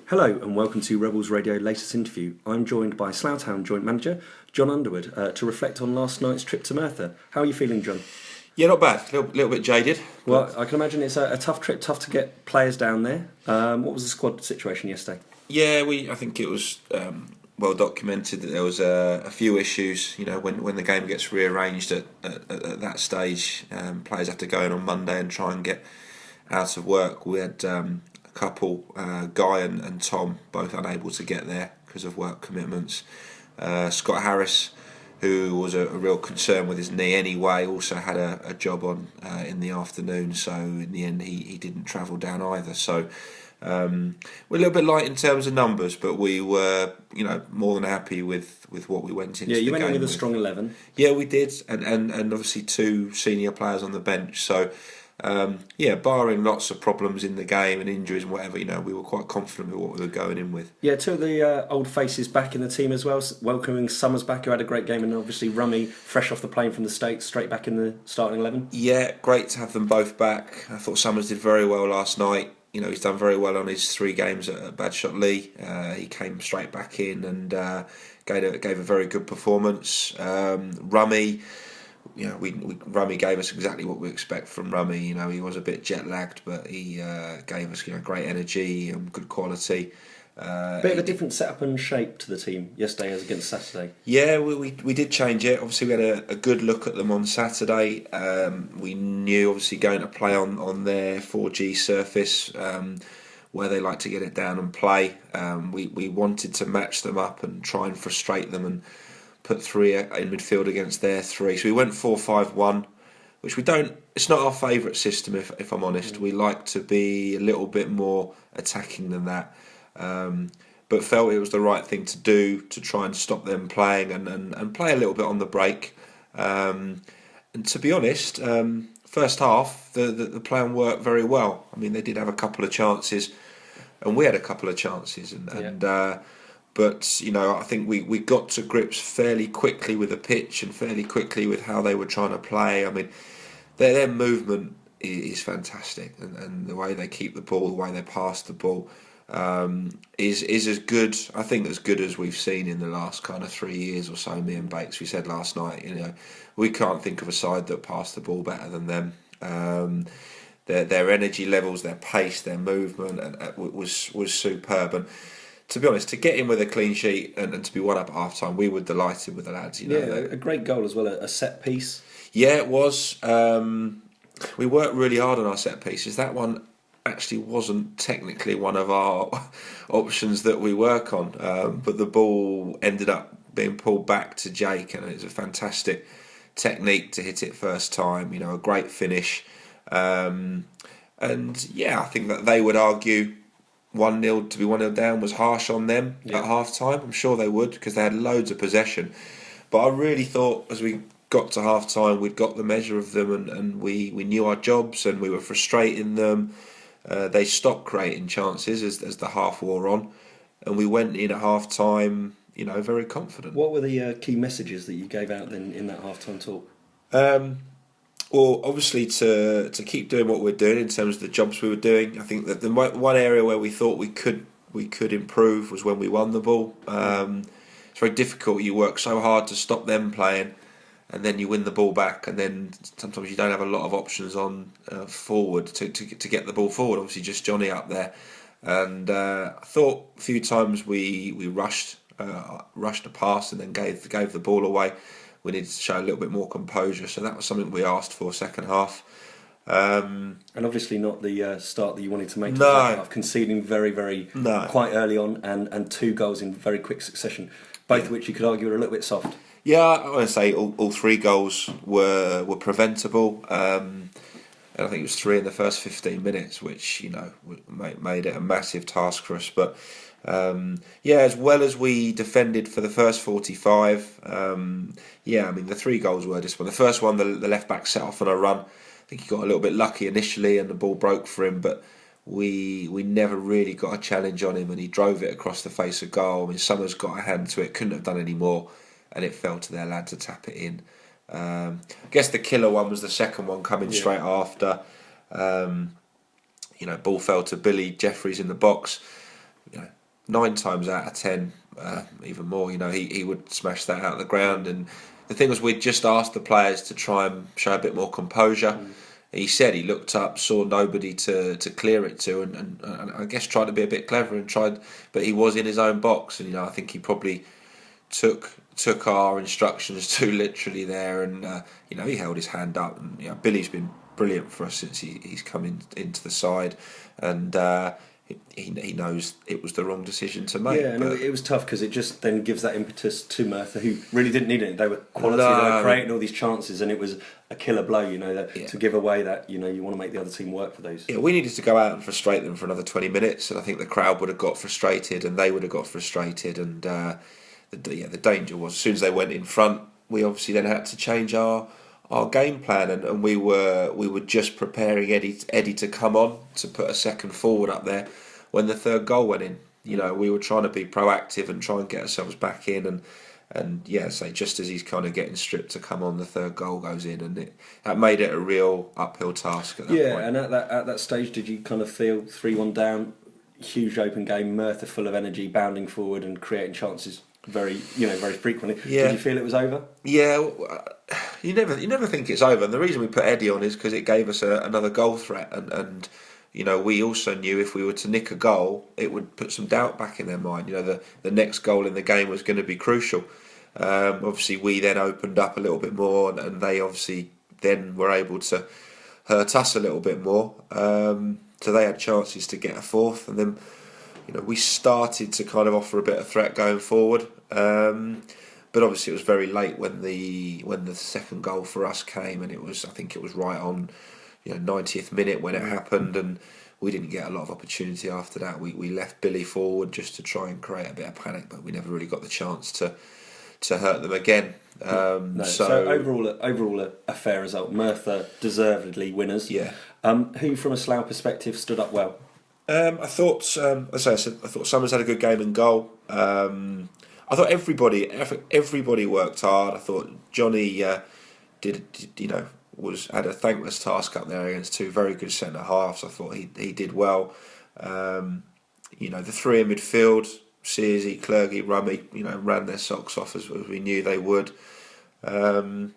Hello and welcome to Rebels Radio latest interview. I'm joined by Slough Town Joint Manager John Underwood to reflect on last night's trip to Merthyr. How are you feeling, John? Yeah, not bad. Little bit jaded. Well, I can imagine it's a tough trip, tough to get players down there. What was the squad situation yesterday? Yeah, I think it was well documented that there was a few issues. You know, when the game gets rearranged at that stage, players have to go in on Monday and try and get out of work. We had a couple, Guy and Tom, both unable to get there because of work commitments. Scott Harris, who was a real concern with his knee anyway, also had a job on in the afternoon, so in the end he didn't travel down either. So we're a little bit light in terms of numbers, but we were more than happy with what we went into. Yeah, you the went in game with a strong 11. Yeah, we did, and obviously two senior players on the bench. So barring lots of problems in the game and injuries and whatever, we were quite confident with what we were going in with. Yeah, two of the old faces back in the team as well, welcoming Summers back, who had a great game, and obviously Rummy, fresh off the plane from the States, straight back in the starting 11. Yeah, great to have them both back. I thought Summers did very well last night. He's done very well on his 3 games at Badshot Lee. He came straight back in and gave a very good performance. Rummy, Rummy gave us exactly what we expect from Rummy. He was a bit jet lagged, but he gave us great energy and good quality. Bit of a different setup and shape to the team yesterday as against Saturday. Yeah, we did change it. Obviously, we had a good look at them on Saturday. We knew, obviously, going to play on their 4G surface, where they like to get it down and play. We wanted to match them up and try and frustrate them and put 3 in midfield against their 3. So we went 4-5-1, which we don't. It's not our favourite system, if I'm honest. We like to be a little bit more attacking than that. But felt it was the right thing to do to try and stop them playing and play a little bit on the break. And to be honest, first half the plan worked very well. I mean, they did have a couple of chances, and we had a couple of chances, but I think we got to grips fairly quickly with the pitch and fairly quickly with how they were trying to play. I mean, their movement is fantastic, and the way they keep the ball, the way they pass the ball. Is as good, I think, as good as we've seen in the last kind of 3 years or so. Me and Bakes, we said last night, we can't think of a side that passed the ball better than them. Their energy levels, their pace, their movement was superb. And to be honest, to get in with a clean sheet and to be one up at half time, we were delighted with the lads. A great goal as well, a set piece. Yeah, it was. We worked really hard on our set pieces. That one actually wasn't technically one of our options that we work on, but the ball ended up being pulled back to Jake, and it was a fantastic technique to hit it first time. A great finish, and I think that they would argue 1-0 to be 1-0 down was harsh on them at half time. I'm sure they would, because they had loads of possession, but I really thought as we got to half time we'd got the measure of them, and we knew our jobs and we were frustrating them. They stopped creating chances as the half wore on, and we went in at half time, very confident. What were the key messages that you gave out then in that half time talk? Well, obviously to keep doing what we're doing in terms of the jobs we were doing. I think that the one area where we thought we could improve was when we won the ball. It's very difficult. You work so hard to stop them playing, and then you win the ball back, and then sometimes you don't have a lot of options on forward to get the ball forward. Obviously, just Johnny up there, and I thought a few times we rushed a pass and then gave the ball away. We needed to show a little bit more composure, so that was something we asked for second half. And obviously not the start that you wanted to make. No, half, conceding very quite early on, and 2 goals in very quick succession, both of which you could argue are a little bit soft. Yeah, I want to say all 3 goals were preventable, and I think it was 3 in the first 15 minutes, which made it a massive task for us. But as well as we defended for the first 45, I mean the 3 goals were just. The first one, the left back set off on a run. I think he got a little bit lucky initially, and the ball broke for him, but we never really got a challenge on him, and he drove it across the face of goal. I mean, Summers got a hand to it, couldn't have done any more, and it fell to their lad to tap it in. I guess the killer one was the second one coming straight after. Ball fell to Billy Jeffries in the box. 9 times out of 10, even more, he would smash that out of the ground. And the thing was, we'd just asked the players to try and show a bit more composure. He said he looked up, saw nobody to clear it to, and I guess tried to be a bit clever and tried, but he was in his own box, and I think he probably took our instructions too literally there, and he held his hand up, and Billy's been brilliant for us since he's come into the side, and he knows it was the wrong decision to make. Yeah, and it was tough because it just then gives that impetus to Merthyr, who really didn't need it. They were quality, they were creating all these chances, and it was a killer blow, to give away that, you want to make the other team work for those. Yeah, we needed to go out and frustrate them for another 20 minutes, and I think the crowd would have got frustrated, and they would have got frustrated, and the danger was, as soon as they went in front, we obviously then had to change our game plan, and we were just preparing Eddie to come on to put a second forward up there when the third goal went in. We were trying to be proactive and try and get ourselves back in, and just as he's kind of getting stripped to come on, the third goal goes in, and that made it a real uphill task at that point. Yeah, and at that stage, did you kind of feel 3-1 down, huge open game, Merthyr full of energy, bounding forward and creating chances very frequently? Yeah. Did you feel it was over? Yeah, you never think it's over, and the reason we put Eddie on is because it gave us another goal threat, and we also knew if we were to nick a goal, it would put some doubt back in their mind. The next goal in the game was going to be crucial. Obviously, we then opened up a little bit more, and they obviously then were able to hurt us a little bit more. So they had chances to get a fourth, and then we started to kind of offer a bit of threat going forward. But obviously, it was very late when the second goal for us came, and I think it was right on 90th minute when it happened, and we didn't get a lot of opportunity after that. We left Billy forward just to try and create a bit of panic, but we never really got the chance to hurt them again. So overall a fair result. Merthyr deservedly winners. Yeah. Who from a Slough perspective stood up well? I thought Summers had a good game in goal. I thought everybody worked hard. I thought Johnny had a thankless task up there against two very good centre halves. I thought he did well. The three in midfield, Searsy, Clergy, Rummy, ran their socks off as we knew they would. I'd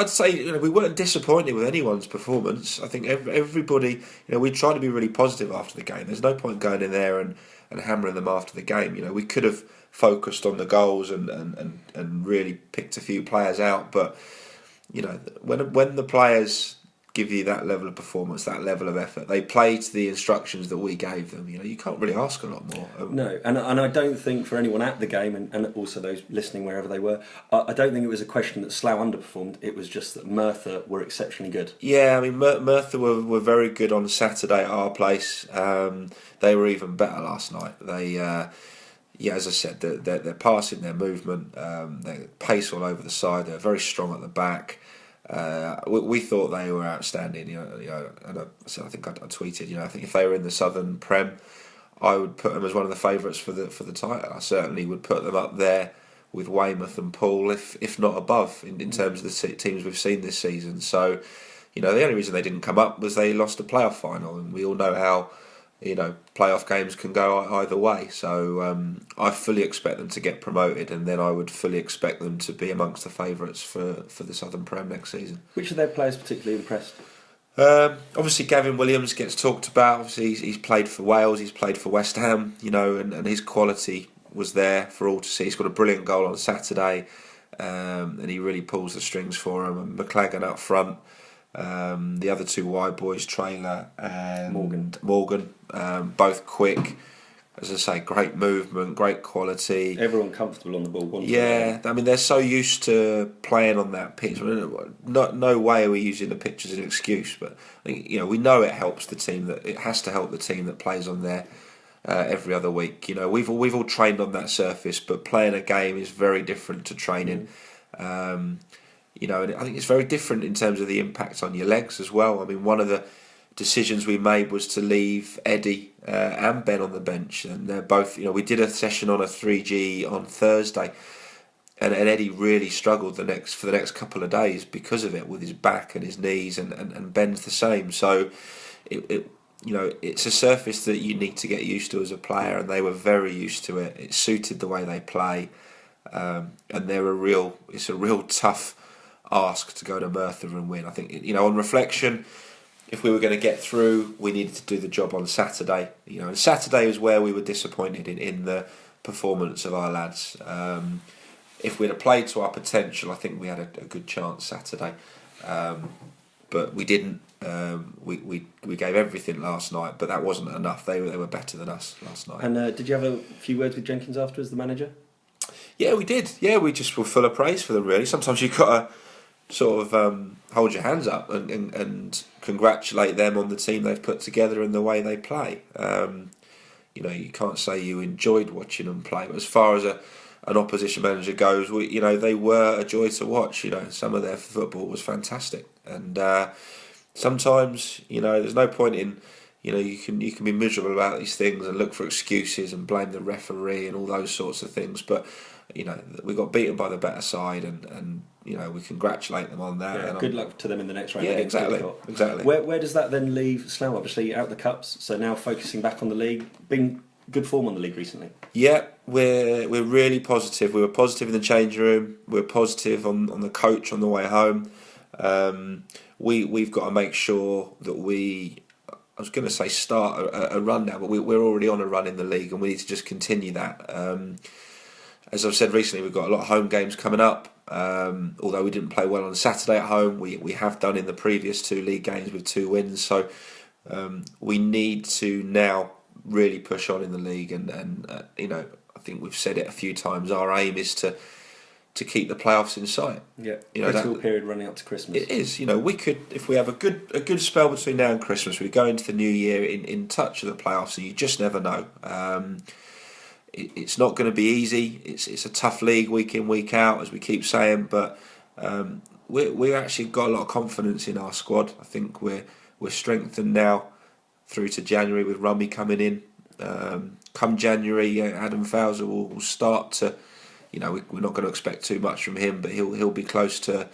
say we weren't disappointed with anyone's performance. I think everybody, we tried to be really positive after the game. There's no point going in there and hammering them after the game. We could have focused on the goals and really picked a few players out, but when the players give you that level of performance, that level of effort, they play to the instructions that we gave them. You can't really ask a lot more. No, and I don't think for anyone at the game and also those listening wherever they were, I don't think it was a question that Slough underperformed. It was just that Merthyr were exceptionally good. Yeah, I mean Merthyr were very good on Saturday at our place. They were even better last night. They as I said, they're passing, their movement, their pace all over the side. They're very strong at the back. We thought they were outstanding. I think I tweeted. I think if they were in the Southern Prem, I would put them as one of the favourites for the title. I certainly would put them up there with Weymouth and Poole, if not above, in terms of the teams we've seen this season. So, the only reason they didn't come up was they lost a playoff final, and we all know how playoff games can go either way. So I fully expect them to get promoted, and then I would fully expect them to be amongst the favourites for the Southern Prem next season. Which of their players particularly impressed? Obviously, Gavin Williams gets talked about. Obviously, he's played for Wales, he's played for West Ham, and his quality was there for all to see. He's got a brilliant goal on Saturday, and he really pulls the strings for him. And McLagan up front. The other two wide boys, Traylor and Morgan, both quick. As I say, great movement, great quality. Everyone comfortable on the ball. I mean, they're so used to playing on that pitch. No way are we using the pitch as an excuse, but I think we know it helps the team. That it has to help the team that plays on there every other week. We've all trained on that surface, but playing a game is very different to training. And I think it's very different in terms of the impact on your legs as well. I mean, one of the decisions we made was to leave Eddie and Ben on the bench, and they're both. We did a session on a 3G on Thursday, and Eddie really struggled for the next couple of days because of it, with his back and his knees, and Ben's the same. So it's a surface that you need to get used to as a player, and they were very used to it. It suited the way they play, and it's a real tough ask to go to Merthyr and win. I think, on reflection, if we were going to get through, we needed to do the job on Saturday. And Saturday was where we were disappointed in the performance of our lads. If we'd have played to our potential, I think we had a good chance Saturday, but we didn't. We gave everything last night, but that wasn't enough. They were better than us last night. And did you have a few words with Jenkins afterwards, the manager? Yeah, we did. Yeah, we just were full of praise for them, really. Sometimes you've got to sort of hold your hands up and congratulate them on the team they've put together and the way they play. You can't say you enjoyed watching them play, but as far as an opposition manager goes, they were a joy to watch. Some of their football was fantastic, and sometimes there's no point in you can be miserable about these things and look for excuses and blame the referee and all those sorts of things, but we got beaten by the better side, and we congratulate them on that. Yeah, and good luck to them in the next round. Yeah, exactly. Where does that then leave Slough? Obviously out the cups, so now focusing back on the league. Been good form on the league recently. Yeah, we're really positive. We were positive in the changing room. We're positive on the coach on the way home. We've got to make sure that I was going to say start a run now, but we're already on a run in the league, and we need to just continue that. As I've said recently, we've got a lot of home games coming up. Although we didn't play well on Saturday at home, we have done in the previous 2 league games with 2 wins. So we need to now really push on in the league, and I think we've said it a few times. Our aim is to keep the playoffs in sight. Yeah, critical period running up to Christmas. It is. We could, if we have a good spell between now and Christmas, we go into the new year in touch with the playoffs. So you just never know. It's not going to be easy. It's a tough league week in, week out, as we keep saying. But we actually got a lot of confidence in our squad. I think we're strengthened now through to January with Rummy coming in. Come January, Adam Fowler will start to. We're not going to expect too much from him, but he'll be close to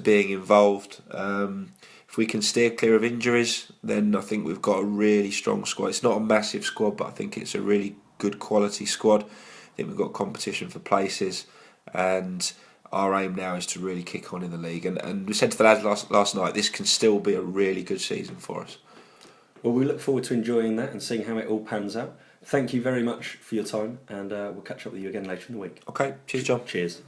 being involved. If we can steer clear of injuries, then I think we've got a really strong squad. It's not a massive squad, but I think it's a really good quality squad. I think we've got competition for places, and our aim now is to really kick on in the league. And we said to the lads last night, this can still be a really good season for us. Well, we look forward to enjoying that and seeing how it all pans out. Thank you very much for your time, and we'll catch up with you again later in the week. Okay, cheers, John. Cheers.